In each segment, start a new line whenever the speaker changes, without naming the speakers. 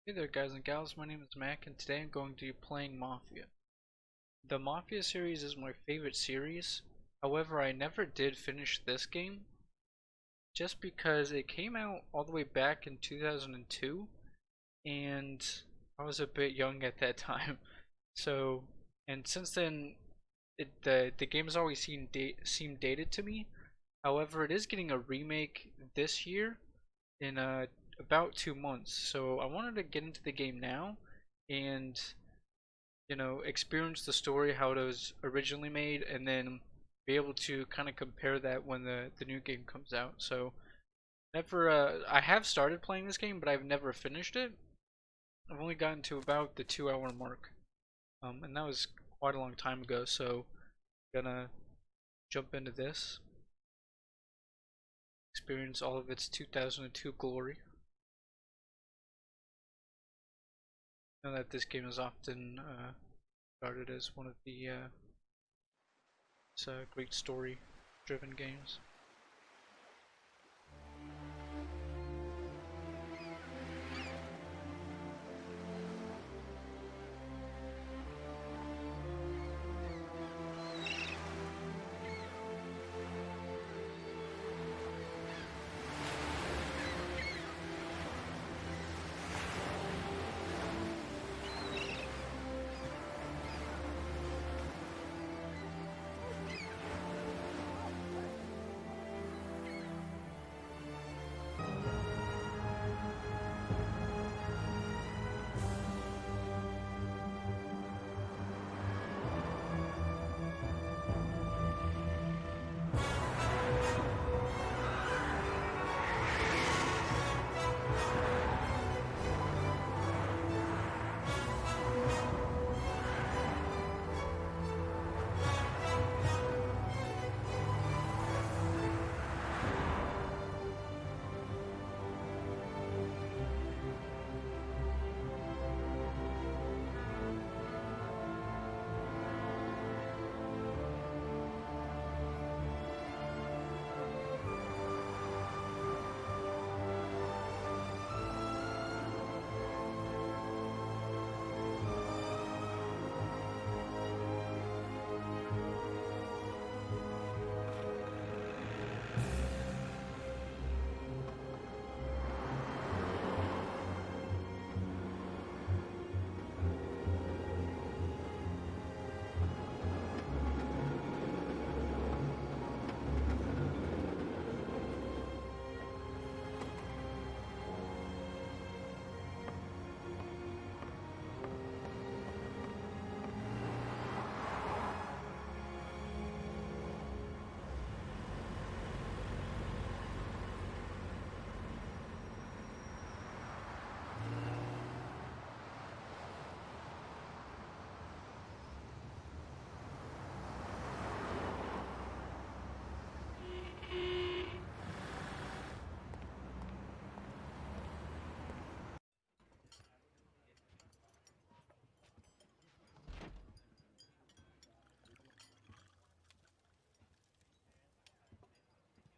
Hey there guys and gals, my name is Mac and today I'm going to be playing Mafia. The Mafia series is my favorite series, however I never did finish this game just because it came out all the way back in 2002 and I was a bit young at that time. So, and since then the game has always seemed dated to me. However, it is getting a remake this year in about 2 months. So I wanted to get into the game now and experience the story how it was originally made, and then be able to kind of compare that when the new game comes out. So never I have started playing this game, but I've never finished it. I've only gotten to about the 2 hour mark, and that was quite a long time ago. So gonna jump into this, experience all of its 2002 glory. I know that this game is often regarded as one of the great story-driven games.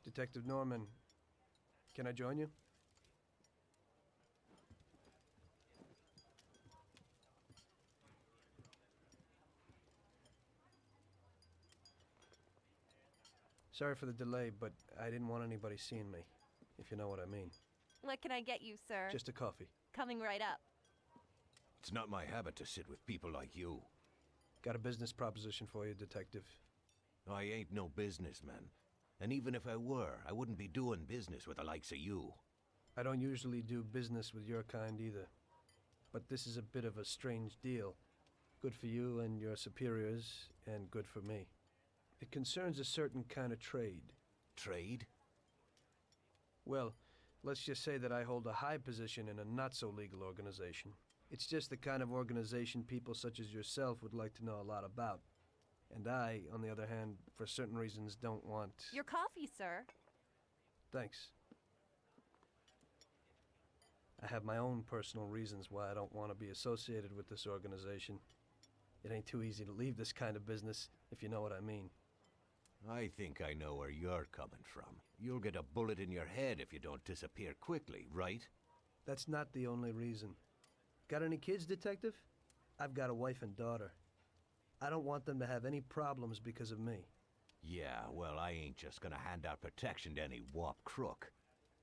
Detective Norman, can I join you? Sorry for the delay, but I didn't want anybody seeing me, if you know what I mean.
What can I get you, sir?
Just a coffee.
Coming right up.
It's not my habit to sit with people like you.
Got a business proposition for you, Detective.
I ain't no businessman. And even if I were, I wouldn't be doing business with the likes of you.
I don't usually do business with your kind either. But this is a bit of a strange deal. Good for you and your superiors, and good for me. It concerns a certain kind of trade.
Trade?
Well, let's just say that I hold a high position in a not-so-legal organization. It's just the kind of organization people such as yourself would like to know a lot about. And I, on the other hand, for certain reasons don't want...
Your coffee, sir.
Thanks. I have my own personal reasons why I don't want to be associated with this organization. It ain't too easy to leave this kind of business, if you know what I mean.
I think I know where you're coming from. You'll get a bullet in your head if you don't disappear quickly, right?
That's not the only reason. Got any kids, detective? I've got a wife and daughter. I don't want them to have any problems because of me.
Yeah, well, I ain't just gonna hand out protection to any wop crook.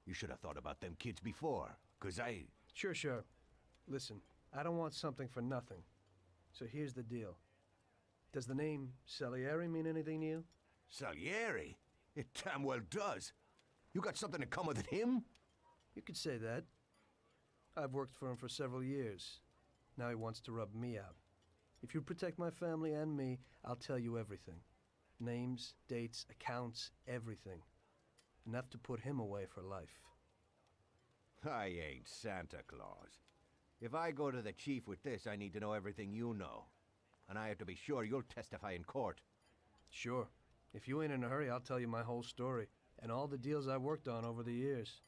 You should have thought about them kids before, 'cause I...
Sure. Listen, I don't want something for nothing. So here's the deal. Does the name Salieri mean anything to you?
Salieri? It damn well does. You got something in common with him?
You could say that. I've worked for him for several years. Now he wants to rub me out. If you protect my family and me, I'll tell you everything. Names, dates, accounts, everything. Enough to put him away for life.
I ain't Santa Claus. If I go to the chief with this, I need to know everything you know. And I have to be sure you'll testify in court.
Sure. If you ain't in a hurry, I'll tell you my whole story and all the deals I worked on over the years.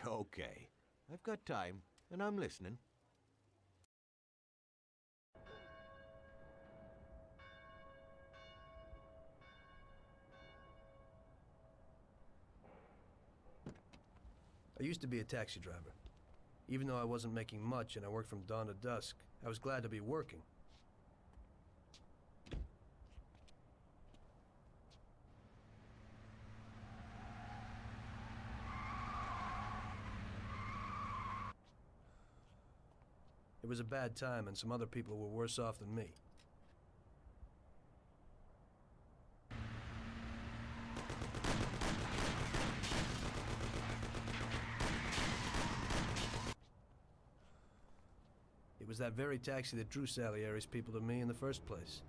Okay. I've got time, and I'm listening.
I used to be a taxi driver. Even though I wasn't making much and I worked from dawn to dusk, I was glad to be working. It was a bad time and some other people were worse off than me. It was that very taxi that drew Salieri's people to me in the first place.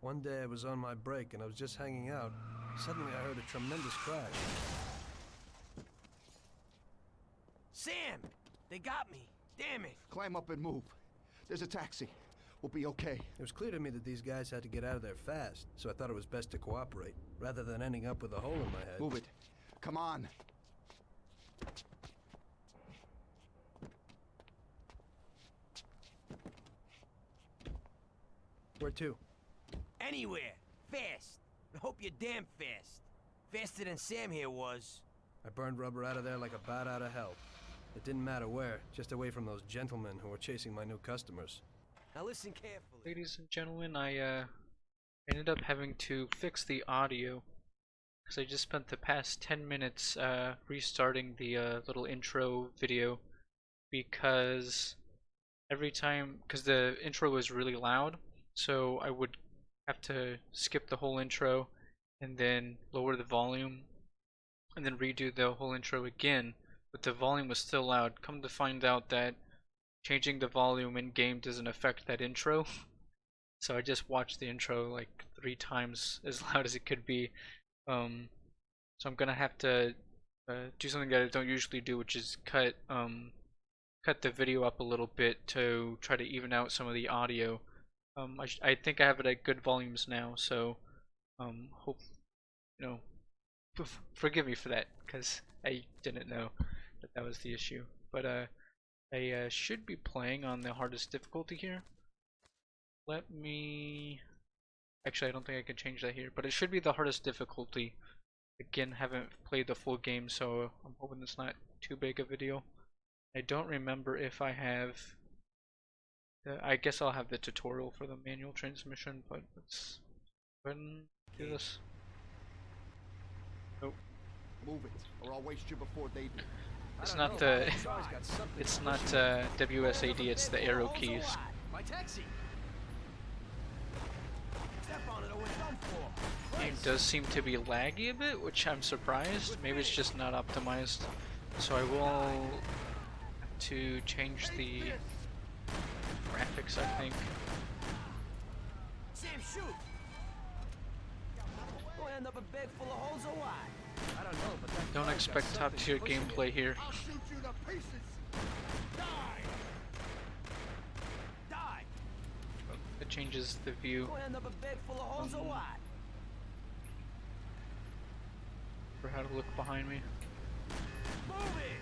One day I was on my break and I was just hanging out. Suddenly I heard a tremendous crash.
Sam! They got me! Damn it!
Climb up and move. There's a taxi. We'll be okay.
It was clear to me that these guys had to get out of there fast, so I thought it was best to cooperate, rather than ending up with a hole in my head.
Move it. Come on.
Where to?
Anywhere! Fast! I hope you're damn fast. Faster than Sam here was.
I burned rubber out of there like a bat out of hell. It didn't matter where, just away from those gentlemen who were chasing my new customers.
Now listen carefully.
Ladies and gentlemen, I ended up having to fix the audio because I just spent the past 10 minutes restarting the little intro video because every time, because the intro was really loud, so I would have to skip the whole intro and then lower the volume and then redo the whole intro again, but the volume was still loud. Come to find out that changing the volume in game doesn't affect that intro. So I just watched the intro like 3 times as loud as it could be. So I'm gonna have to do something that I don't usually do, which is cut the video up a little bit to try to even out some of the audio. I think I have it at good volumes now, so hope forgive me for that because I didn't know that that was the issue. But I should be playing on the hardest difficulty here. Let me... Actually, I don't think I can change that here, but it should be the hardest difficulty. Again, haven't played the full game, so I'm hoping it's not too big a video. I don't remember if I have... I guess I'll have the tutorial for the manual transmission, but let's go ahead and do this. Nope.
Move it, or I'll waste you before they do.
It's not the... It's not WSAD, it's the arrow keys.
My taxi! Step on it or we're done for.
Game does seem to be laggy a bit, which I'm surprised. Maybe it's just not optimized. So I will have to change the graphics, I think.
Sam, shoot! We'll end up a bag full of holes or what?
I don't know, but that
Don't
car's
expect
got
top tier
something pushing
gameplay here.
I'll shoot you to pieces. Die!
Die!
It changes the view.
We'll end up a bag full of holes or what?
remember how to look behind me.
Move it!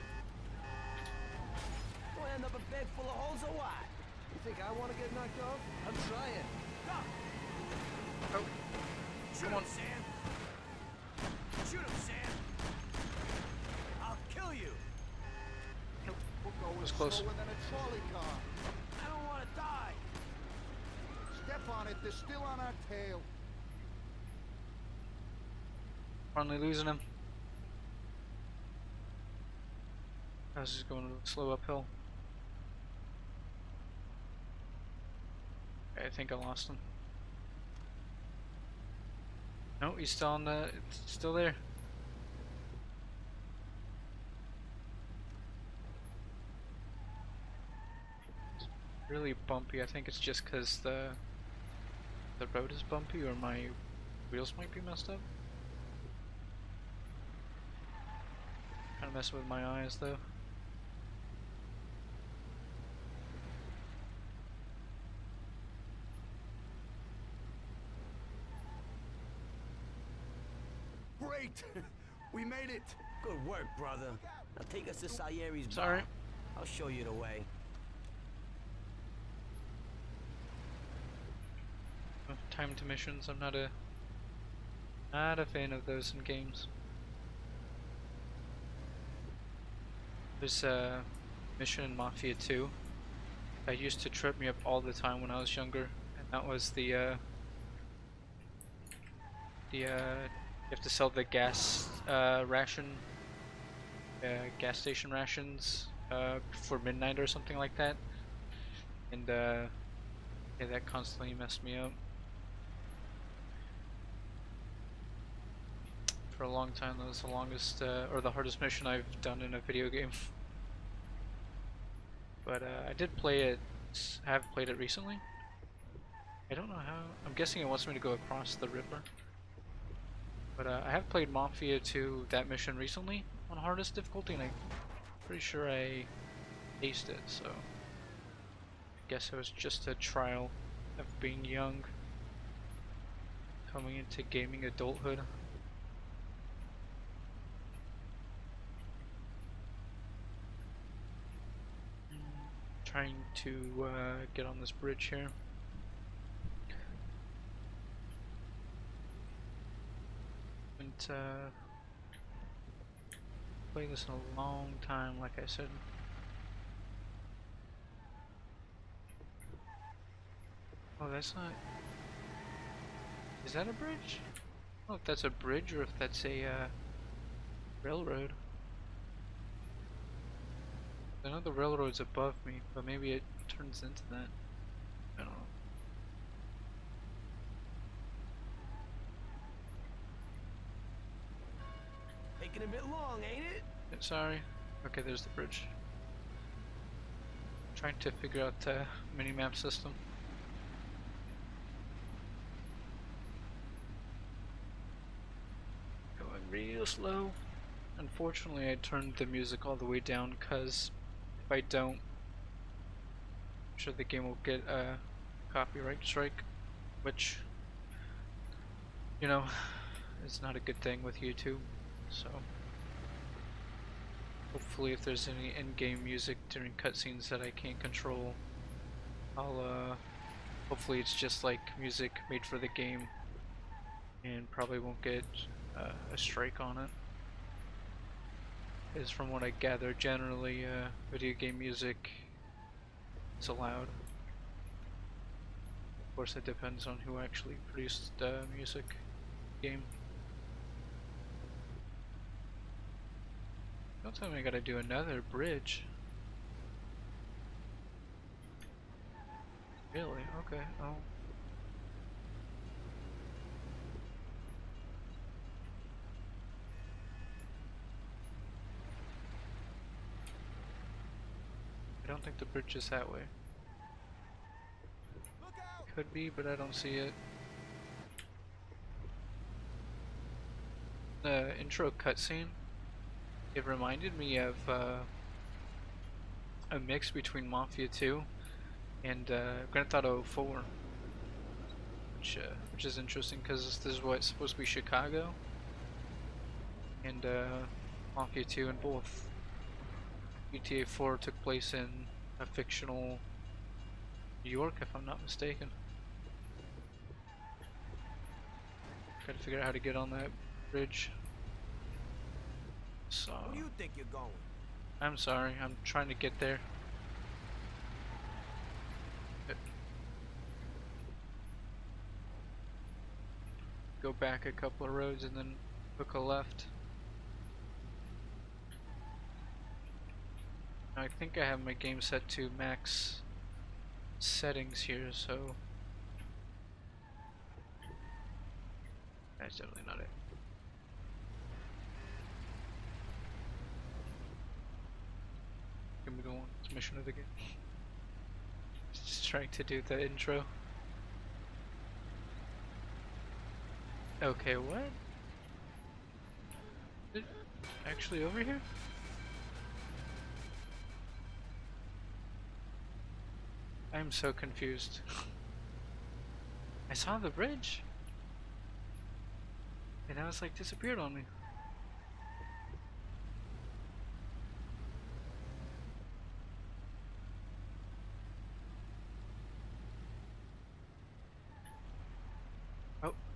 We'll end up a bed full of holes or what?
You think I want to get knocked off? I'm trying.
Go!
Oh,
Shoot him, Sam! Shoot him, Sam! I'll kill you!
We're going
was close.
slower than a trolley car.
I don't want to die!
Step on it, they're still on our tail.
finally losing him. I was just going slow uphill. Okay, I think I lost him. No, he's still on the. It's still there. It's really bumpy. I think it's just because the road is bumpy, or my wheels might be messed up. Kind of messing with my eyes though.
Great! We made it!
Good work, brother. Now take us to Salieri's
Sorry.
bar. I'll show you the way.
Time to missions. I'm not a fan of those in games. There's a mission in Mafia 2 that used to trip me up all the time when I was younger, and that was you have to sell the gas gas station rations for midnight or something like that, and yeah, that constantly messed me up. For a long time, that was the longest or the hardest mission I've done in a video game. But I did play it, have played it recently. I don't know how, I'm guessing it wants me to go across the river. But I have played Mafia 2, that mission recently, on hardest difficulty, and I'm pretty sure I aced it, so I guess it was just a trial of being young, coming into gaming adulthood. Trying to get on this bridge here. And play this in a long time, like I said. Oh, that's not. Is that a bridge? I don't know if that's a bridge or if that's a railroad. I know the railroad's above me, but maybe it turns into that. I don't know.
Taking a bit long, ain't it?
Sorry. Okay, there's the bridge. Trying to figure out the mini-map system. Going real slow. Unfortunately, I turned the music all the way down because if I don't, I'm sure the game will get a copyright strike, which, you know, is not a good thing with YouTube. So hopefully if there's any in-game music during cutscenes that I can't control, I'll hopefully it's just like music made for the game and probably won't get a strike on it. Is from what I gather, generally video game music is allowed. Of course, it depends on who actually produced the music game. Don't tell me I gotta do another bridge. Really? Okay. Oh. I don't think the bridge is that way. Could be, but I don't see it. The intro cutscene, it reminded me of a mix between Mafia 2 and Grand Theft Auto 4, which is interesting because this is what it's supposed to be Chicago, and Mafia 2 in both. GTA 4 took place in a fictional New York, if I'm not mistaken. Gotta figure out how to get on that bridge. So,
Where do you think you're going?
I'm sorry, I'm trying to get there. Go back a couple of roads and then hook a left. I think I have my game set to max settings here, so that's definitely not it. Can we go on to mission of the game? Just trying to do the intro. Okay, what? Actually over here? I'm so confused. I saw the bridge, and now it's like disappeared on me.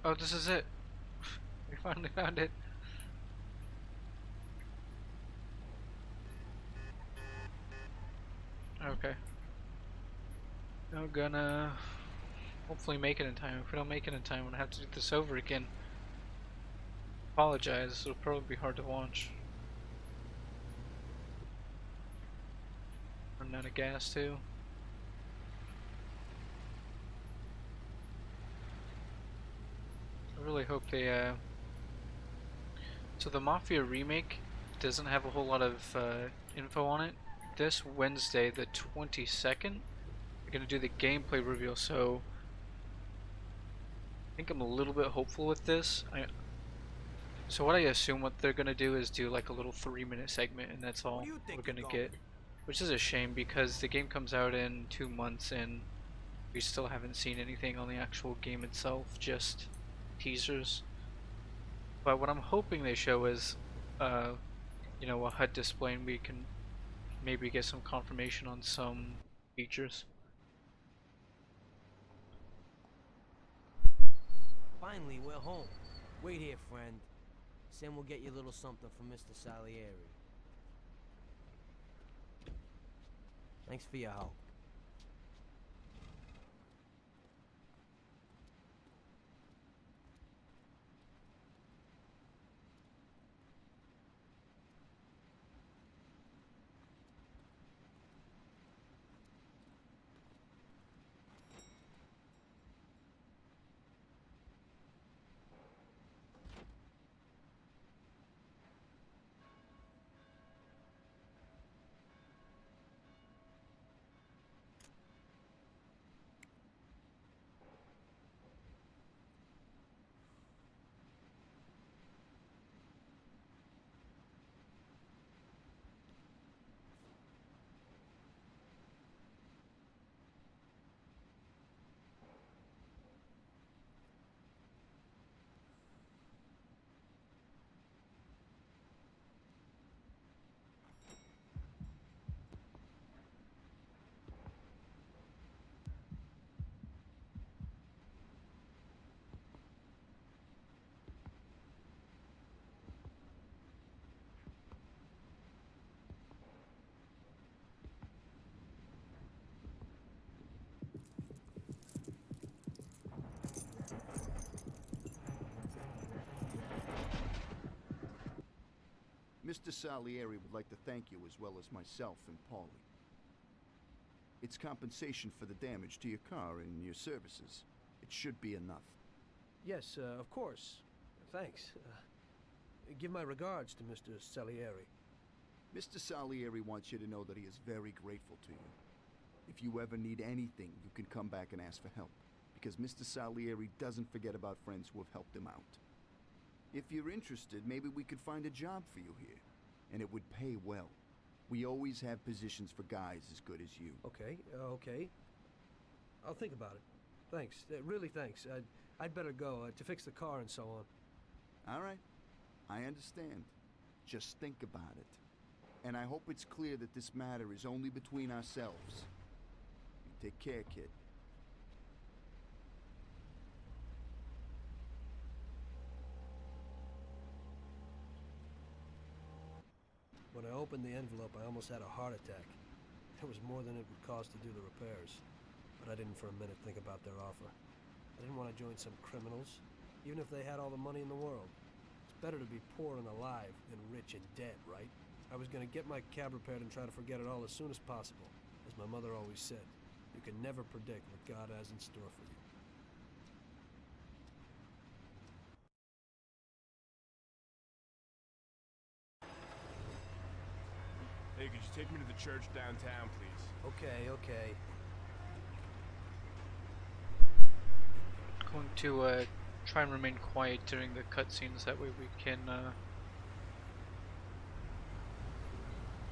Oh, this is it. We finally found it. Okay. Now gonna hopefully make it in time. If we don't make it in time, we're gonna have to do this over again. Apologize, it'll probably be hard to watch. Running out of gas too. I really hope they so the Mafia remake doesn't have a whole lot of info on it. This Wednesday, the 22nd, we're gonna do the gameplay reveal, so I think I'm a little bit hopeful with this. So what I assume what they're gonna do is do like a little 3-minute segment, and that's all
Where do you think
we're gonna
you're
get.
going?
Which is a shame because the game comes out in 2 months and we still haven't seen anything on the actual game itself, just teasers. But what I'm hoping they show is, you know, a HUD display, and we can maybe get some confirmation on some features.
Finally, we're home. Wait here, friend. Sam will get you a little something from Mr. Salieri. Thanks for your help.
Mr. Salieri would like to thank you as well as myself and Paulie. It's compensation for the damage to your car and your services. It should be enough.
Yes, of course. Thanks. Give my regards to Mr. Salieri.
Mr. Salieri wants you to know that he is very grateful to you. If you ever need anything, you can come back and ask for help, because Mr. Salieri doesn't forget about friends who have helped him out. If you're interested, maybe we could find a job for you here, and it would pay well. We always have positions for guys as good as you.
Okay, okay. I'll think about it. Thanks. Really thanks. I'd better go to fix the car and so on.
All right. I understand. Just think about it. And I hope it's clear that this matter is only between ourselves. You take care, kid.
When I opened the envelope, I almost had a heart attack. It was more than it would cost to do the repairs. But I didn't for a minute think about their offer. I didn't want to join some criminals, even if they had all the money in the world. It's better to be poor and alive than rich and dead, right? I was going to get my cab repaired and try to forget it all as soon as possible. As my mother always said, you can never predict what God has in store for you.
Hey, could you take me to the church downtown, please?
Okay.
Going to try and remain quiet during the cutscenes. That way we can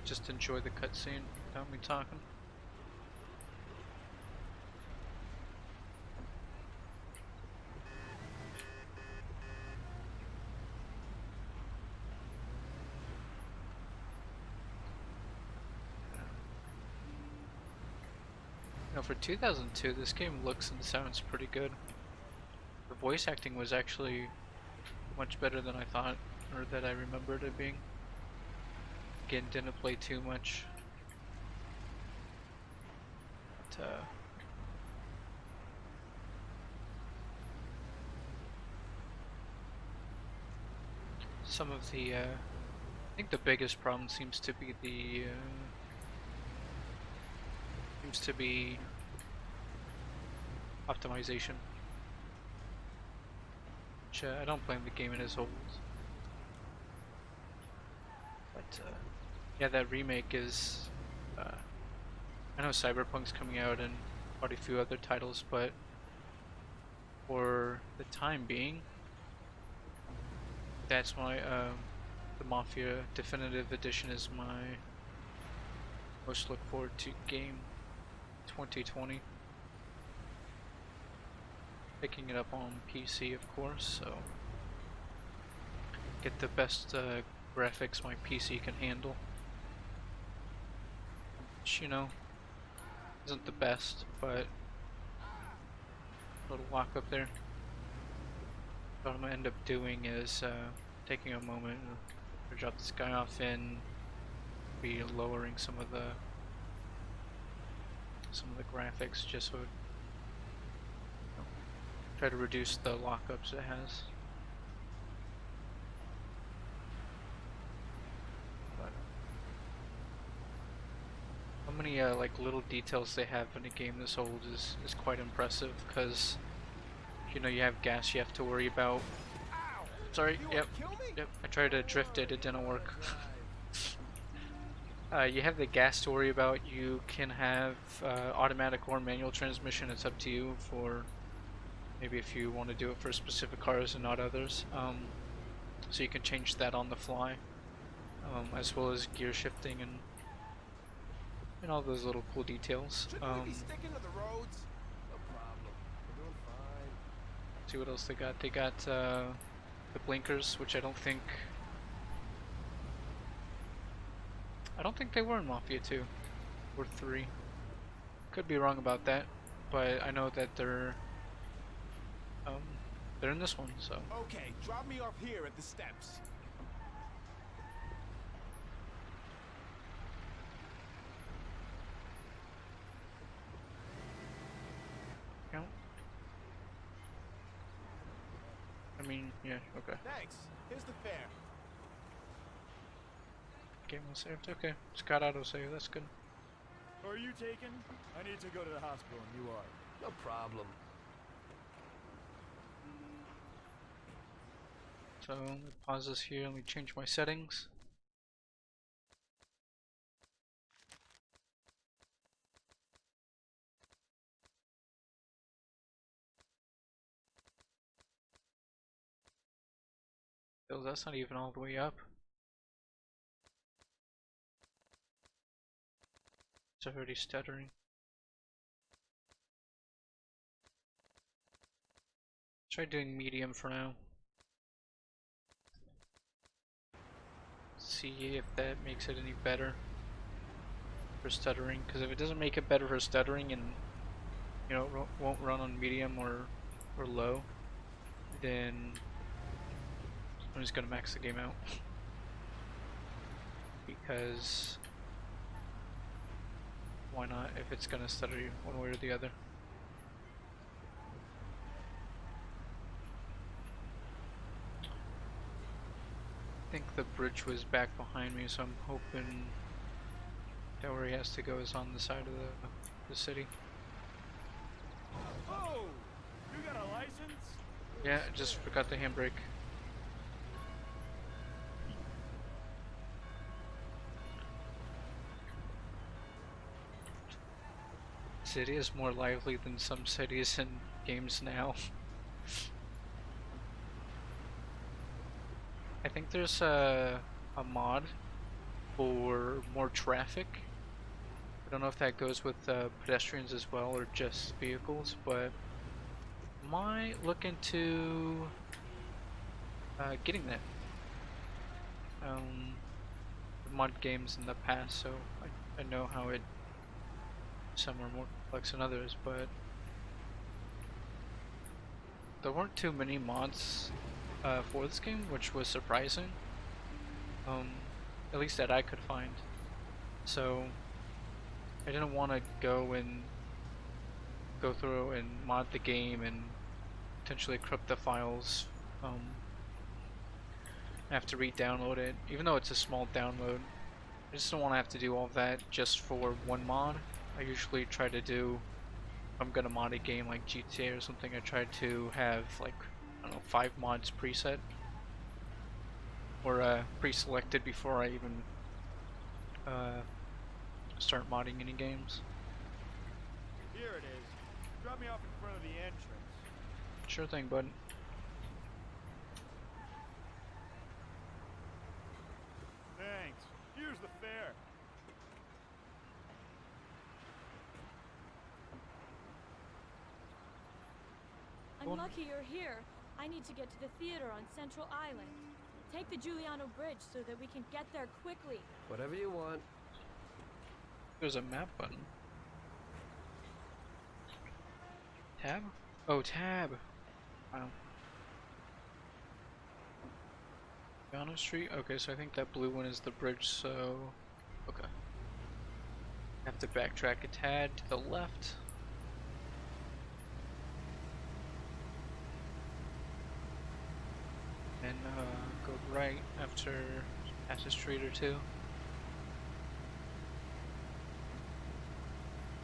just enjoy the cutscene without me talking. Now for 2002, this game looks and sounds pretty good. The voice acting was actually much better than I thought, or that I remembered it being. Again, didn't play too much. But, some of the, I think the biggest problem seems to be optimization. Which I don't blame the game, it is old. But yeah, that remake is, I know Cyberpunk's coming out and quite a few other titles, but for the time being, that's my, the Mafia Definitive Edition is my most look forward to game 2020. Picking it up on PC, of course, so get the best graphics my PC can handle. Which, you know, isn't the best, but a little walk up there. What I'm gonna end up doing is taking a moment to drop this guy off and be lowering some of the graphics just so it, try to reduce the lockups it has. But how many like little details they have in a game this old is quite impressive, because you know you have gas you have to worry about. Sorry, yep, I tried to drift it, it didn't work. You have the gas to worry about. You can have automatic or manual transmission, it's up to you for maybe if you want to do it for specific cars and not others. So you can change that on the fly, as well as gear shifting and all those little cool details.
Shouldn't we be sticking to the roads?
No problem. We're doing fine.
See what else they got. They got the blinkers, which I don't think they were in Mafia 2 or 3. Could be wrong about that, but I know that they're in this one, so.
Okay, drop me off here at the steps.
No. I mean, yeah, okay.
Thanks. Here's the fare.
Game was saved. Okay, Scott autosave. That's good.
Are you taken? I need to go to the hospital and you are.
No problem.
So let me pause this here. Let me change my settings. Oh, that's not even all the way up. It's already stuttering. Try doing medium for now. see if that makes it any better for stuttering. Because if it doesn't make it better for stuttering, and you know, it won't run on medium or low, then I'm just gonna max the game out. Because why not, if it's gonna stutter you one way or the other. I think the bridge was back behind me, so I'm hoping that where he has to go is on the side of the city.
Oh, you got a license?
Yeah, just forgot the handbrake. City is more lively than some cities in games now. I think there's a mod for more traffic. I don't know if that goes with pedestrians as well or just vehicles, but might look into getting that. I've mod games in the past, so I know how it. Some are more complex than others, but there weren't too many mods for this game, which was surprising. At least that I could find. So I didn't want to go through and mod the game and potentially corrupt the files. I have to re-download it, even though it's a small download. I just don't want to have to do all that just for one mod. I usually try to do, if I'm gonna mod a game like GTA or something, I try to have like, I don't know, 5 mods preset or pre-selected before I even start modding any games.
Here it is. Drop me off in front of the entrance.
Sure thing, bud.
Thanks. Here's the fare.
I'm lucky you're here. I need to get to the theater on Central Island. Take the Giuliano Bridge so that we can get there quickly.
Whatever you want.
There's a map button. Tab? Oh, tab! Wow. Giuliano Street? Okay, so I think that blue one is the bridge, so... Okay. Have to backtrack a tad to the left. And go right after past a street or two.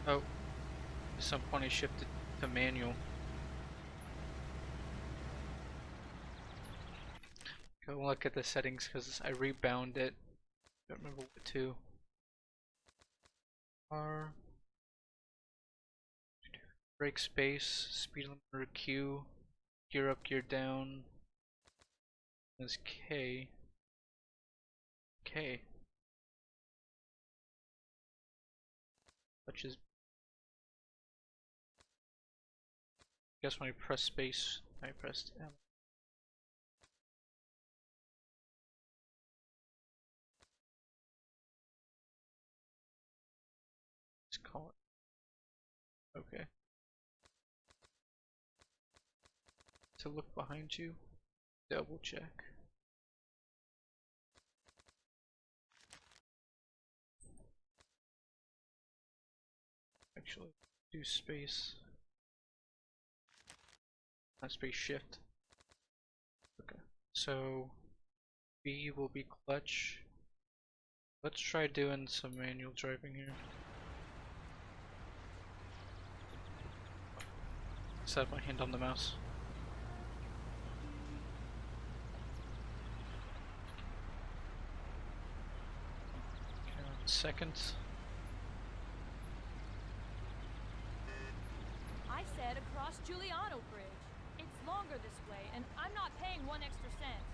Oh, at some point I shifted to manual. Go look at the settings because I rebound it. Don't remember what to. R. Brake space, speed limiter Q, gear up, gear down. Is K. K. Which is. I guess when I press space, I pressed M. Let's call it. Okay. To look behind you, double check. Actually, do space. Not space shift. Okay. So B will be clutch. Let's try doing some manual driving here. Set my hand on the mouse. Okay, on second.
I said across Giuliano Bridge. It's longer this way, and I'm not paying 1 extra cent.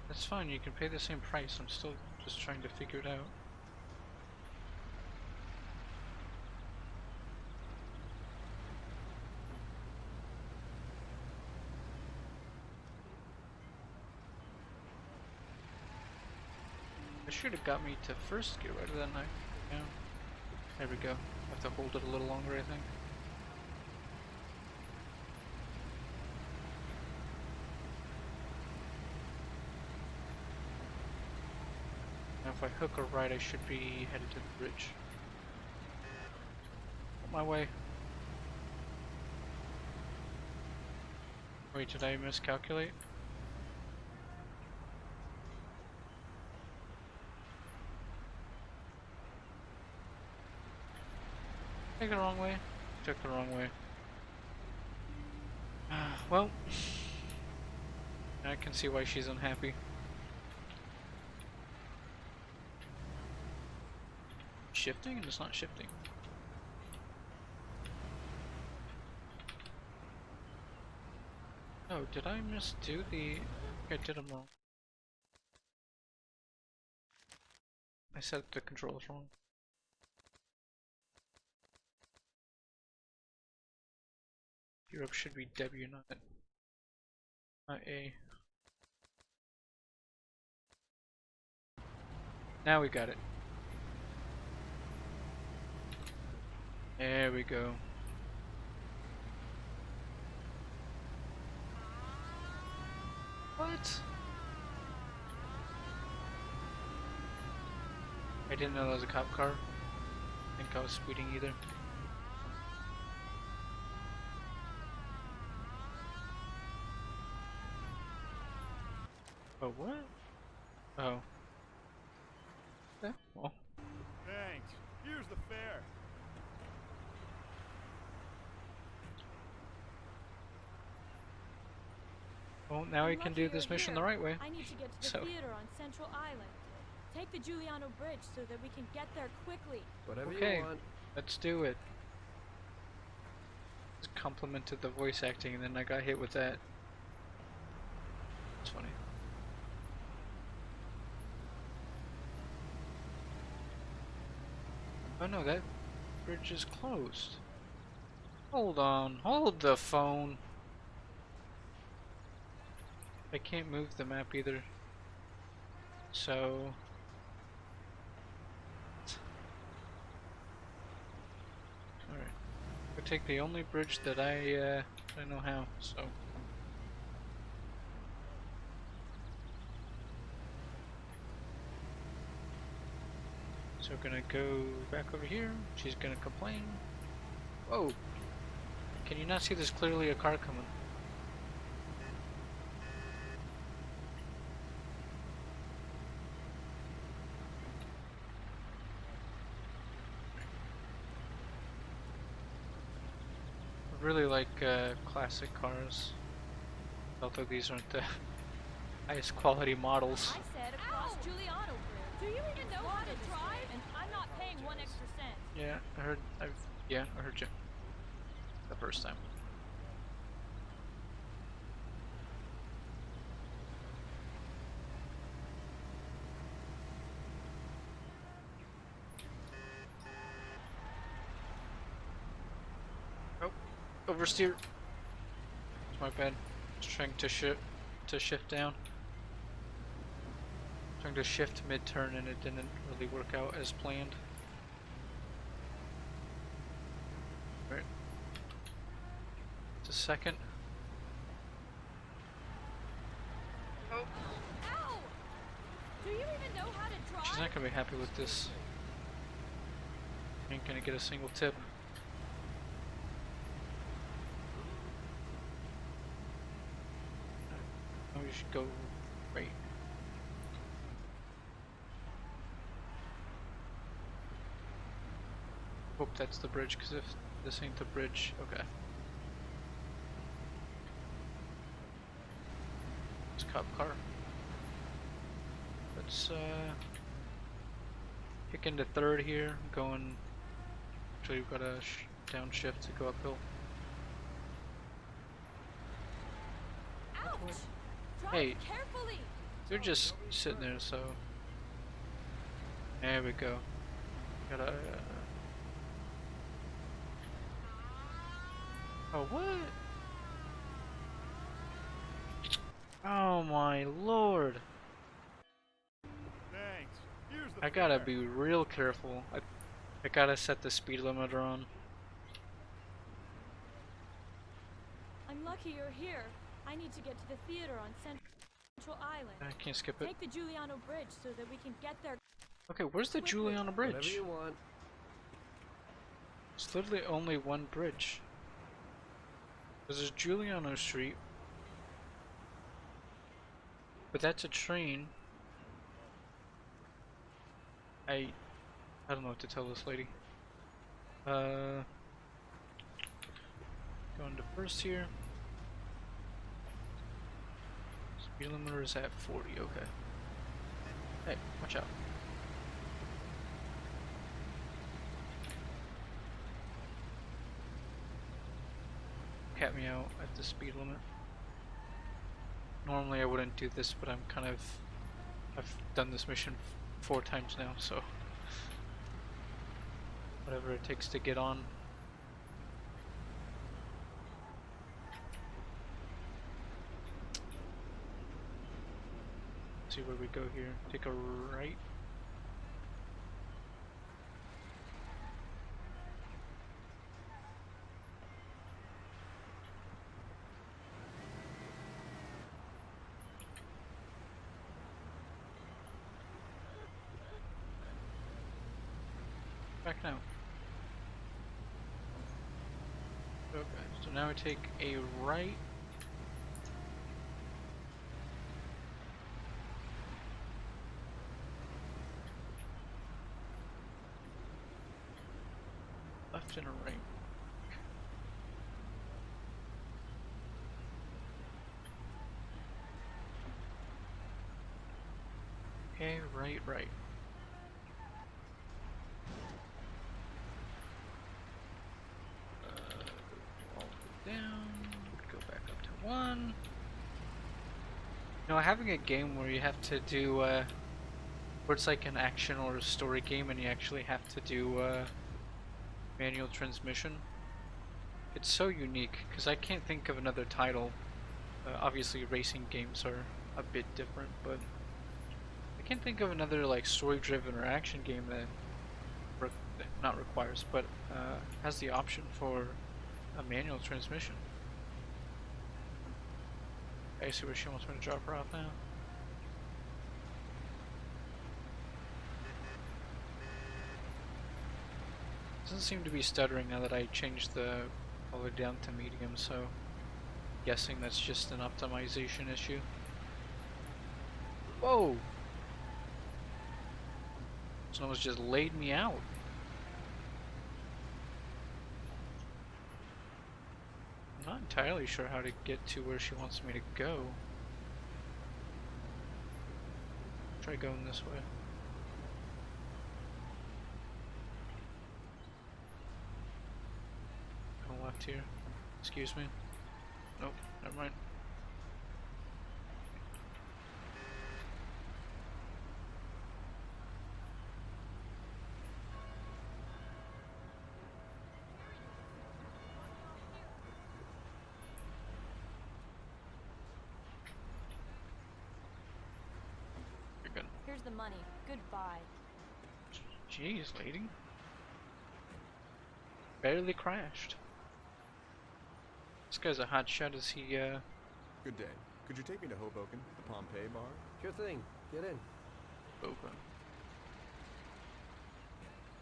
That's fine, you can pay the same price. I'm still just trying to figure it out. It should have got me to first gear rather than yeah. There we go. I have to hold it a little longer, I think. Now if I hook a right, I should be headed to the bridge. On my way. Wait, did I miscalculate? Take the wrong way. Took the wrong way. Well, I can see why she's unhappy. Shifting and it's not shifting. Oh, did I misdo the... I did them wrong. I set the controls wrong. Europe should be W, not A. Now we got it. There we go. What? I didn't know that was a cop car. I think I was speeding either. Oh, what? Oh. Okay, well.
Thanks. Here's the fare.
Well, now we can do this mission the right way.
I need to get to the theater on Central Island. Take the Giuliano Bridge so that we can get there quickly.
Whatever
Okay,
you want.
let's do it. Just complimented the voice acting and then I got hit with that. It's funny. Oh no, that bridge is closed. Hold on, hold the phone. I can't move the map either. So... Alright. I'll take the only bridge that I know how, so... So gonna go back over here. She's gonna complain. Whoa! Can you not see there's clearly a car coming? I really like classic cars, although these aren't the highest quality models.
I said across Giuliano Bridge. Do you even know how to drive? And I'm not paying 1 extra cent.
Yeah, I heard you. The first time. Oh, oversteer. It's my bad. Just trying to shift down. Trying to shift mid-turn and it didn't really work out as planned. Right. Just a second. Oh.
Ow! Do you even know how to drive?
She's not gonna be happy with this. Ain't gonna get a single tip. Oh, we should go right. Hope that's the bridge, because if this ain't the bridge, okay. It's a cop car. Let's kick into third here, going. Actually, we've got a downshift to go uphill.
Ouch! Drive
Hey,
carefully.
they're just sitting there, so. There we go. Gotta. Oh, what? Oh my lord.
Thanks.
I gotta be real careful. I gotta set the speed limiter on.
I'm lucky you're here. I need to get to the theater on Central Island.
I can't skip it.
Take the Giuliano Bridge so that we can get there.
Okay, where's the
Quickly.
Giuliano
Whatever
Bridge?
you want.
It's literally only one bridge. There's Giuliano Street. But that's a train. I don't know what to tell this lady. Going to first here. Speed limiter is at 40, okay. Hey, watch out. Cat me out at the speed limit. Normally I wouldn't do this, but I've done this mission 4 times now, so whatever it takes to get on. See where we go here. Take a right. Back now. Okay, so now we take a right. Left and a right. Okay, right. All the way down. Go back up to 1. You know, having a game where you have to do, where it's like an action or a story game and you actually have to do, manual transmission. It's so unique because I can't think of another title. Obviously, racing games are a bit different, but I can't think of another like story-driven or action game that not requires, but has the option for a manual transmission. I see where she wants me to drop her off now. Doesn't seem to be stuttering now that I changed the color down to medium, so guessing that's just an optimization issue. Whoa! Someone's just laid me out. I'm not entirely sure how to get to where she wants me to go. Try going this way. Go left here. Excuse me. Nope, never mind. You're good.
Here's the money. Goodbye.
Jeez, lady. Barely crashed. This guy's a hot shot. Is he,
Good day. Could you take me to Hoboken, the Pompeii bar?
Sure thing. Get in.
Hoboken?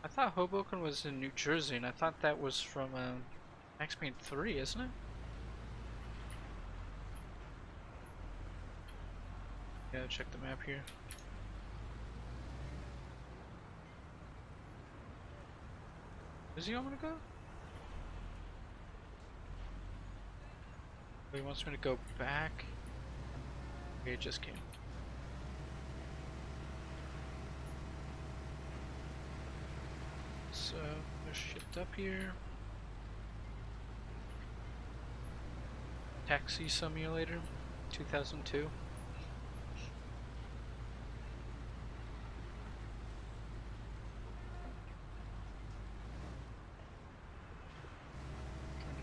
I thought Hoboken was in New Jersey, and I thought that was from, Max Payne 3, isn't it? Yeah, check the map here. Does he want me to go? Oh, he wants me to go back. Okay, it just came. So, there's shipped up here. Taxi Simulator, 2002.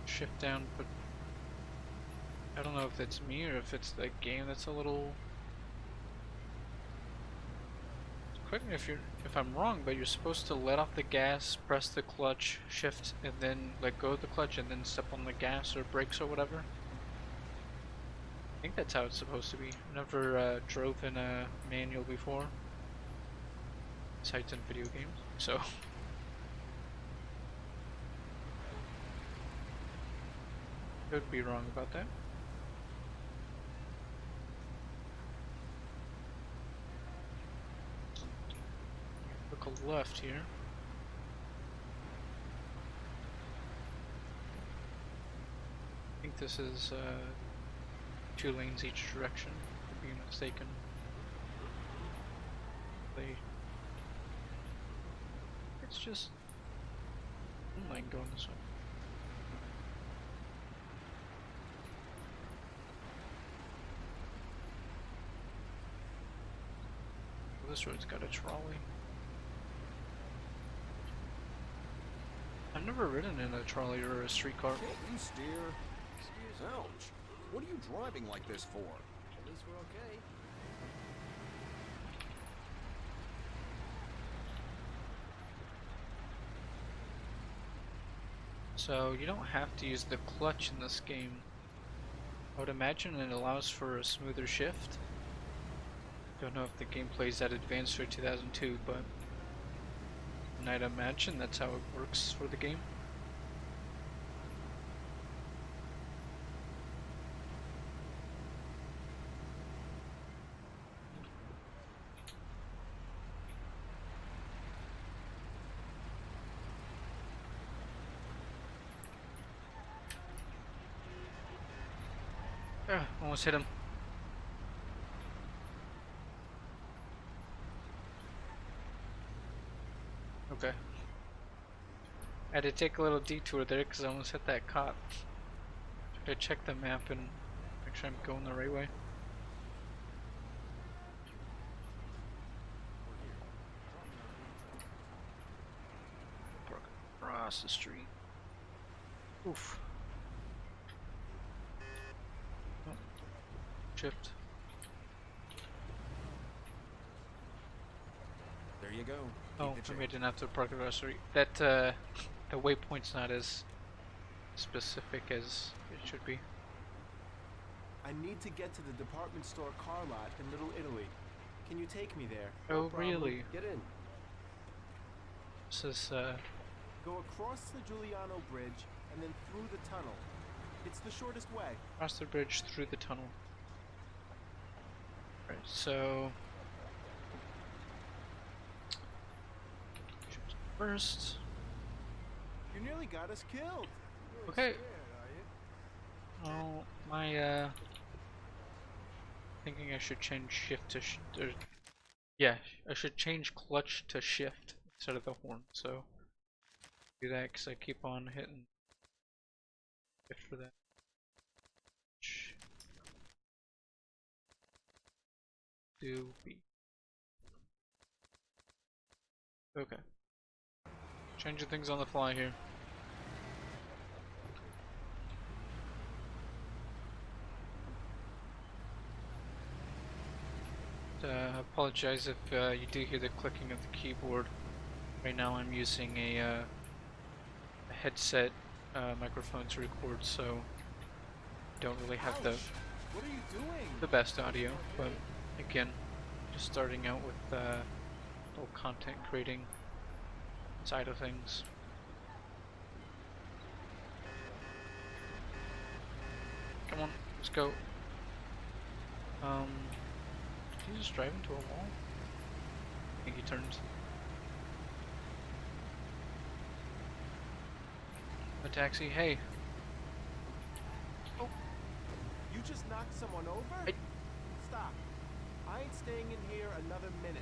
Shift down, but I don't know if it's me or if it's the game that's a little correct me if I'm wrong, but you're supposed to let off the gas, press the clutch, shift, and then let go of the clutch, and then step on the gas or brakes or whatever. I think that's how it's supposed to be. I never drove in a manual before. Besides in video games, so. Could be wrong about that. Look a left here. I think this is 2 lanes each direction. Could be mistaken. It's just one lane going this way. Well, this road's got a trolley. I've never ridden in a trolley or a streetcar.
Can't you steer? Ouch. What are you driving like this for?
At least we're okay.
So you don't have to use the clutch in this game. I would imagine it allows for a smoother shift. Don't know if the gameplay is that advanced for 2002, but I'd imagine that's how it works for the game. Ah, almost hit him. Okay. I had to take a little detour there because I almost hit that cop. Tried to check the map and make sure I'm going the right way. Across the street. Oof. Oh. Shift.
There you go.
Oh, I didn't have to park across the street. That, the waypoint's not as specific as it should be.
I need to get to the department store car lot in Little Italy. Can you take me there?
Oh, really?
Get in.
This is,
Go across the Giuliano Bridge and then through the tunnel. It's the shortest way.
across the bridge through the tunnel. Right, so... First...
You nearly got us killed.
Okay. Oh, my, thinking I should change shift to yeah, I should change clutch to shift instead of the horn, so do that because I keep on hitting shift for that. Do B. Okay. Changing things on the fly here. Apologize if you do hear the clicking of the keyboard. Right now I'm using a headset microphone to record, so don't really have
What are you doing?
the best audio. But again, just starting out with the whole content creating side of things. Come on, let's go. Did he just drive into a wall? I think he turns. A taxi, hey.
Oh, you just knocked someone over? Stop. I ain't staying in here another minute.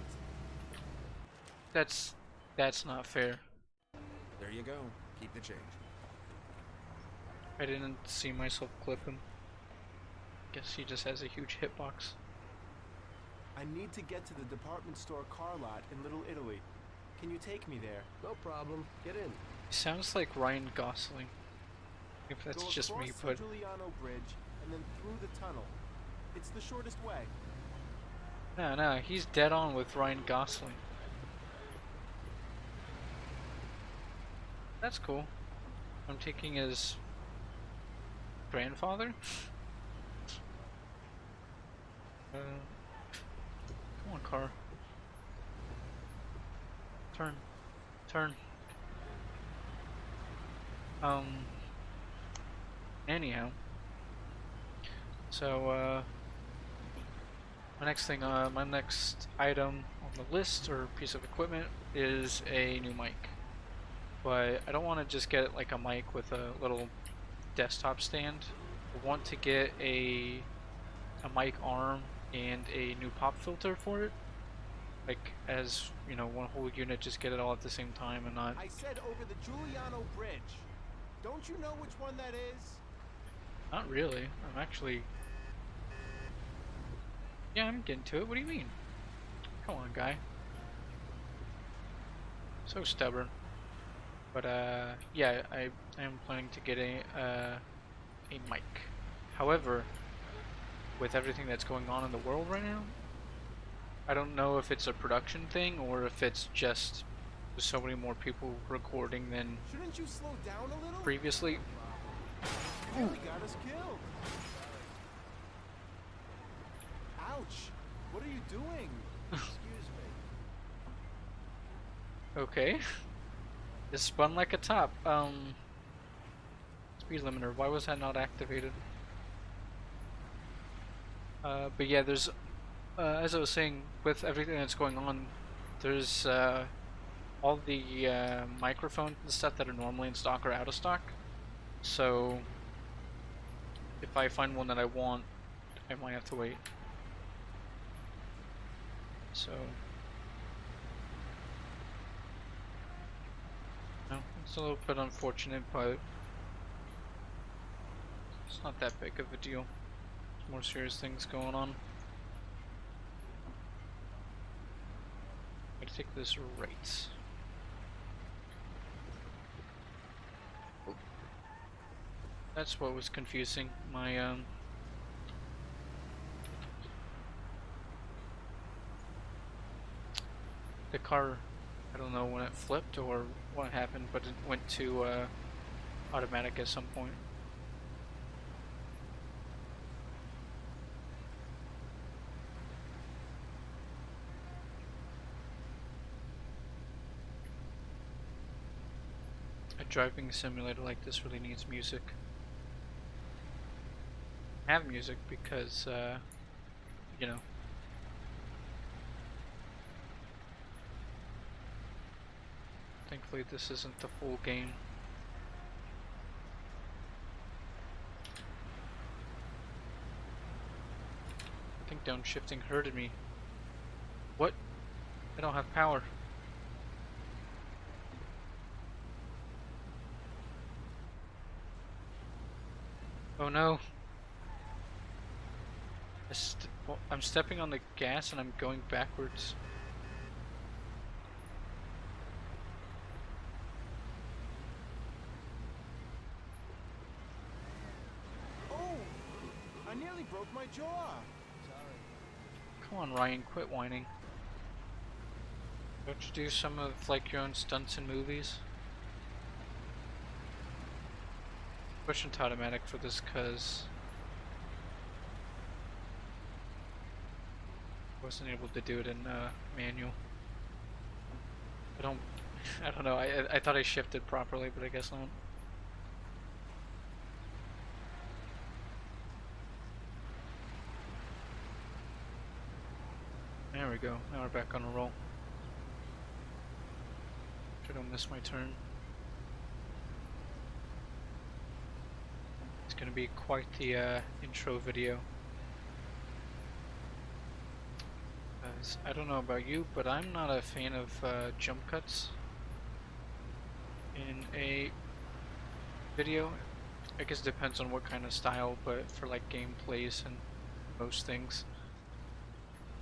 That's not fair.
There you go. Keep the change.
I didn't see myself clip him. Guess he just has a huge hitbox.
I need to get to the department store car lot in Little Italy. Can you take me there?
No problem. Get in.
He sounds like Ryan Gosling. If that's
Go
just me,
across
but
the Giuliano Bridge and then through the tunnel. It's the shortest way.
no, he's dead on with Ryan Gosling. That's cool. I'm taking his grandfather. Come on, car. Turn. Turn. Anyhow. So, my next item on the list or piece of equipment is a new mic. But I don't want to just get like a mic with a little desktop stand. I want to get a mic arm and a new pop filter for it. Like, as, you know, one whole unit, just get it all at the same time and not...
I said over the Giuliano Bridge. Don't you know which one that is?
Not really. I'm actually... Yeah, I'm getting to it. What do you mean? Come on, guy. So stubborn. But, yeah, I am planning to get a mic. However, with everything that's going on in the world right now, I don't know if it's a production thing or if it's just so many more people recording than
Shouldn't you slow down a little?
previously.
You nearly got us killed. Ouch! What are you doing? Excuse me.
Okay. It spun like a top. Speed limiter. Why was that not activated? But yeah, there's, as I was saying, with everything that's going on, there's all the microphones and stuff that are normally in stock are out of stock. So if I find one that I want, I might have to wait. So no, it's a little bit unfortunate, but it's not that big of a deal. There's more serious things going on. I'm gonna take this right. That's what was confusing. My the car, I don't know when it flipped or what happened, but it went to automatic at some point. A driving simulator like this really needs music. I have music because, you know. Thankfully this isn't the full game. I think downshifting hurted me. What? I don't have power. Oh no. Well, I'm stepping on the gas and I'm going backwards.
Oh! I nearly broke my jaw.
Come on, Ryan, quit whining. Don't you do some of like your own stunts in movies? Push into automatic for this cause I wasn't able to do it in manual. I don't know. I thought I shifted properly, but I guess not. There we go. Now we're back on a roll. Try to miss my turn. It's gonna be quite the intro video. I don't know about you, but I'm not a fan of jump cuts in a video. I guess it depends on what kind of style, but for like gameplays and most things,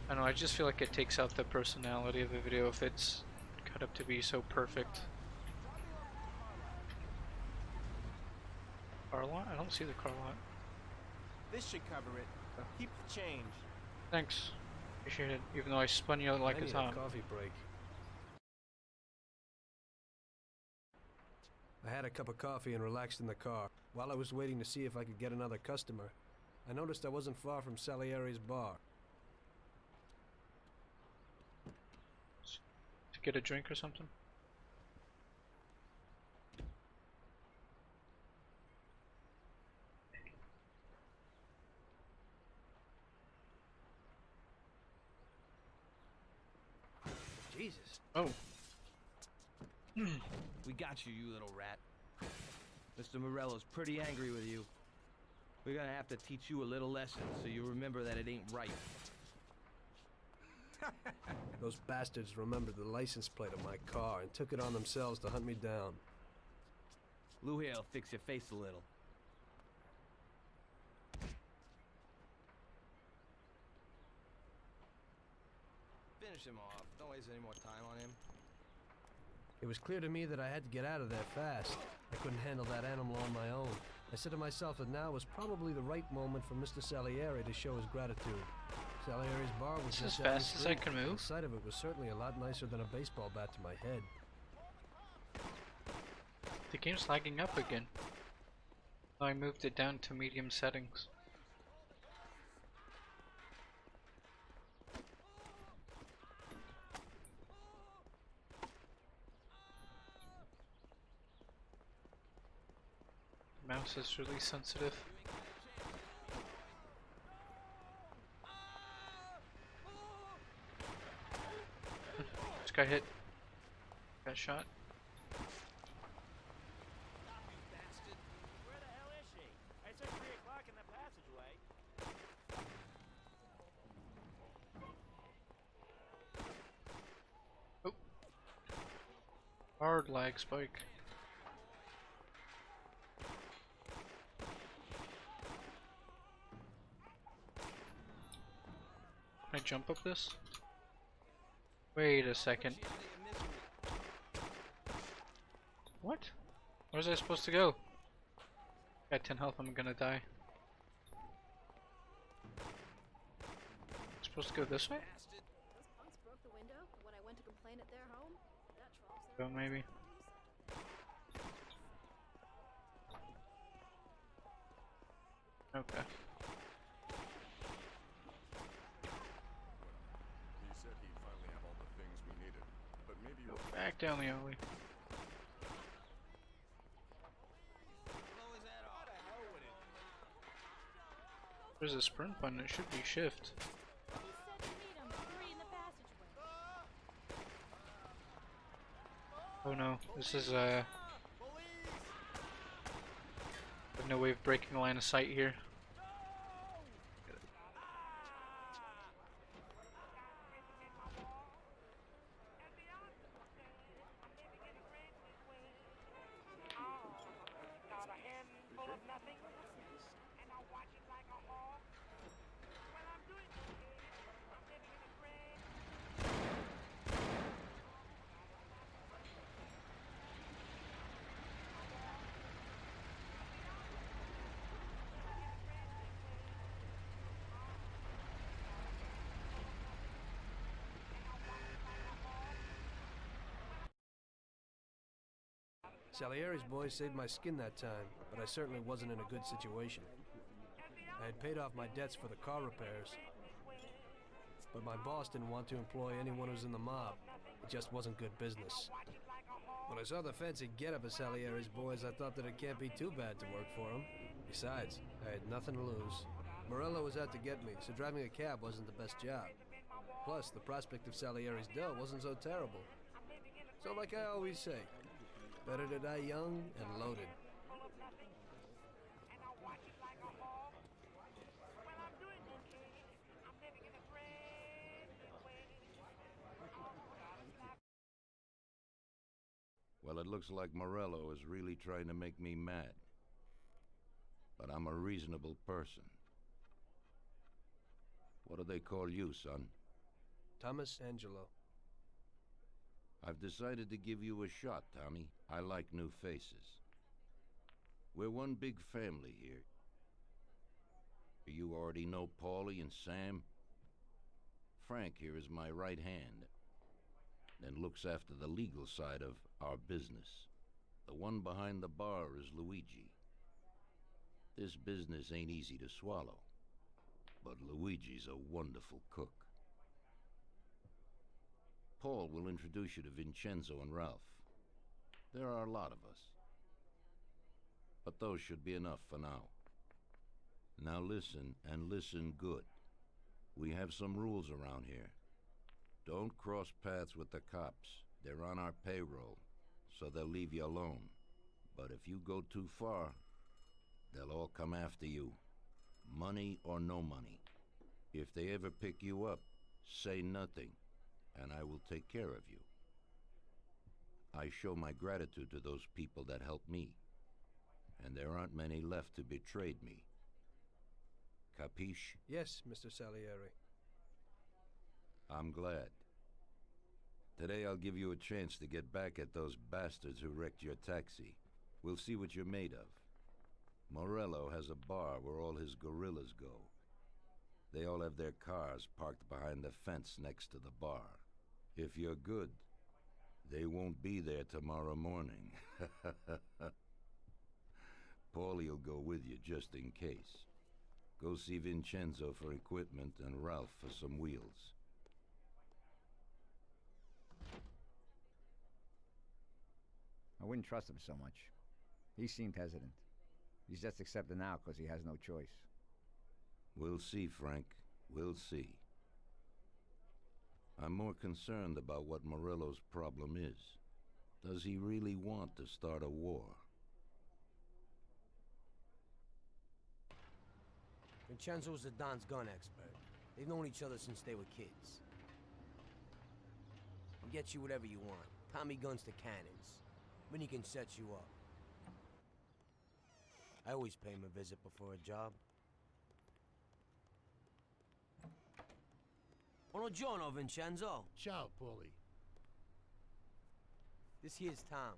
I don't know, I just feel like it takes out the personality of the video if it's cut up to be so perfect. Car lot? I don't see the car lot.
This should cover it. Keep the change.
Thanks. Appreciate it, even though I spun you out like a top.
Coffee break. I had a cup of coffee and relaxed in the car. While I was waiting to see if I could get another customer, I noticed I wasn't far from Salieri's bar.
To get a drink or something?
Jesus.
Oh.
We got you, you little rat. Mr. Morello's pretty angry with you. We're gonna have to teach you a little lesson so you remember that it ain't right.
Those bastards remembered the license plate of my car and took it on themselves to hunt me down.
Lou here'll fix your face a little. Finish him off. Don't waste any more time on him.
It was clear to me that I had to get out of there fast. I couldn't handle that animal on my own. I said to myself that now was probably the right moment for Mr. Salieri to show his gratitude. Salieri's bar was just
as fast as I can move.
The sight of it was certainly a lot nicer than a baseball bat to my head.
The game's lagging up again. I moved it down to medium settings. The mouse is really sensitive. Just got hit. Got shot.
Where the hell is she? I said 3 o'clock in the passageway.
Oh. Hard lag spike. Can I jump up this? Wait a second. What? Where was I supposed to go? Got 10 health, I'm gonna die. Supposed to go this way?
Those punks broke the window when I went to complain at their home. That trumps
Go maybe. Okay.
He said he'd finally have all the things we needed, but maybe
Go back down the alley. There's a sprint button, it should be shift.
He said to meet him 3 in the passageway.
Oh no, this is I have no way of breaking line of sight here.
Salieri's boys saved my skin that time, but I certainly wasn't in a good situation. I had paid off my debts for the car repairs, but my boss didn't want to employ anyone who's in the mob. It just wasn't good business. When I saw the fancy get-up of Salieri's boys, I thought that it can't be too bad to work for him. Besides, I had nothing to lose. Morello was out to get me, so driving a cab wasn't the best job. Plus, the prospect of Salieri's dough wasn't so terrible. So like I always say, better to die young and loaded.
Well, it looks like Morello is really trying to make me mad. But I'm a reasonable person. What do they call you, son?
Thomas Angelo.
I've decided to give you a shot, Tommy. I like new faces. We're one big family here. You already know Paulie and Sam. Frank here is my right hand and looks after the legal side of our business.
The one behind the bar is Luigi. This business ain't easy to swallow, but Luigi's a wonderful cook. Paul will introduce you to Vincenzo and Ralph. There are a lot of us. But those should be enough for now. Now listen, and listen good. We have some rules around here. Don't cross paths with the cops. They're on our payroll, so they'll leave you alone. But if you go too far, they'll all come after you. Money or no money. If they ever pick you up, say nothing, and I will take care of you. I show my gratitude to those people that helped me, and there aren't many left who betrayed me. Capiche?
Yes, Mr. Salieri.
I'm glad. Today I'll give you a chance to get back at those bastards who wrecked your taxi. We'll see what you're made of. Morello has a bar where all his gorillas go. They all have their cars parked behind the fence next to the bar. If you're good, they won't be there tomorrow morning. Paulie'll go with you just in case. Go see Vincenzo for equipment and Ralph for some wheels.
I wouldn't trust him so much. He seemed hesitant. He's just accepting now because he has no choice.
We'll see, Frank. We'll see. I'm more concerned about what Morello's problem is. Does he really want to start a war?
Vincenzo's the Don's gun expert. They've known each other since they were kids. He gets you whatever you want. Tommy guns to cannons. When he can set you up. I always pay him a visit before a job. Buongiorno, Vincenzo.
Ciao, Paulie.
This here's Tom.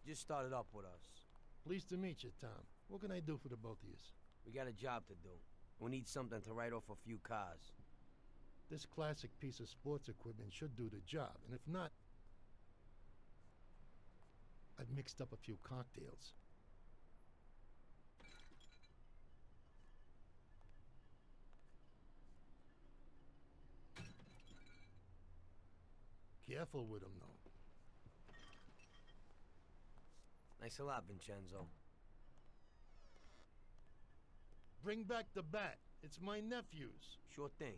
Just started up with us.
Pleased to meet you, Tom. What can I do for the both of you?
We got a job to do. We need something to write off a few cars.
This classic piece of sports equipment should do the job, and if not, I've mixed up a few cocktails. Careful with them, though.
Thanks a lot, Vincenzo.
Bring back the bat. It's my nephew's.
Sure thing.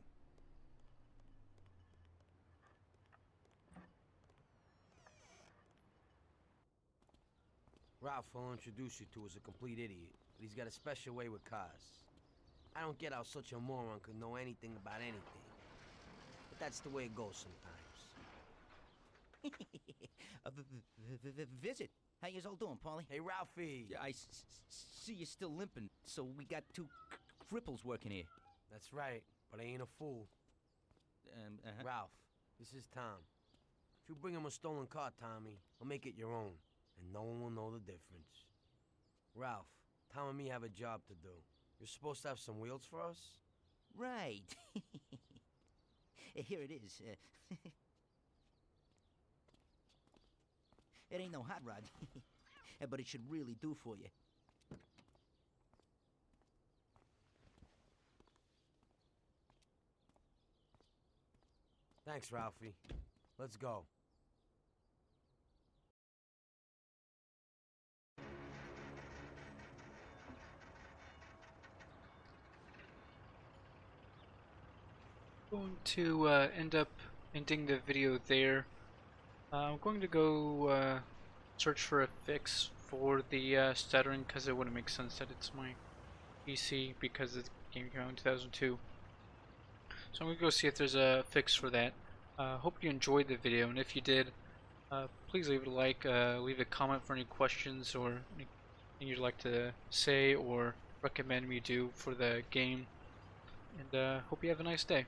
Ralph will introduce you to is a complete idiot, but he's got a special way with cars. I don't get how such a moron could know anything about anything. But that's the way it goes sometimes.
Visit. How you all doing, Paulie?
Hey, Ralphie.
Yeah, I see you're still limping, so we got two cripples working here.
That's right, but I ain't a fool. Ralph, this is Tom. If you bring him a stolen car, Tommy, I'll make it your own, and no one will know the difference. Ralph, Tom and me have a job to do. You're supposed to have some wheels for us?
Right. Here it is. It ain't no hot rod, but it should really do for you.
Thanks, Ralphie. Let's go.
Going to end up ending the video there. I'm going to go search for a fix for the stuttering, because it wouldn't make sense that it's my PC because the game came out in 2002. So I'm going to go see if there's a fix for that. Hope you enjoyed the video, and if you did, please leave it a like, leave a comment for any questions or anything you'd like to say or recommend me do for the game, and hope you have a nice day.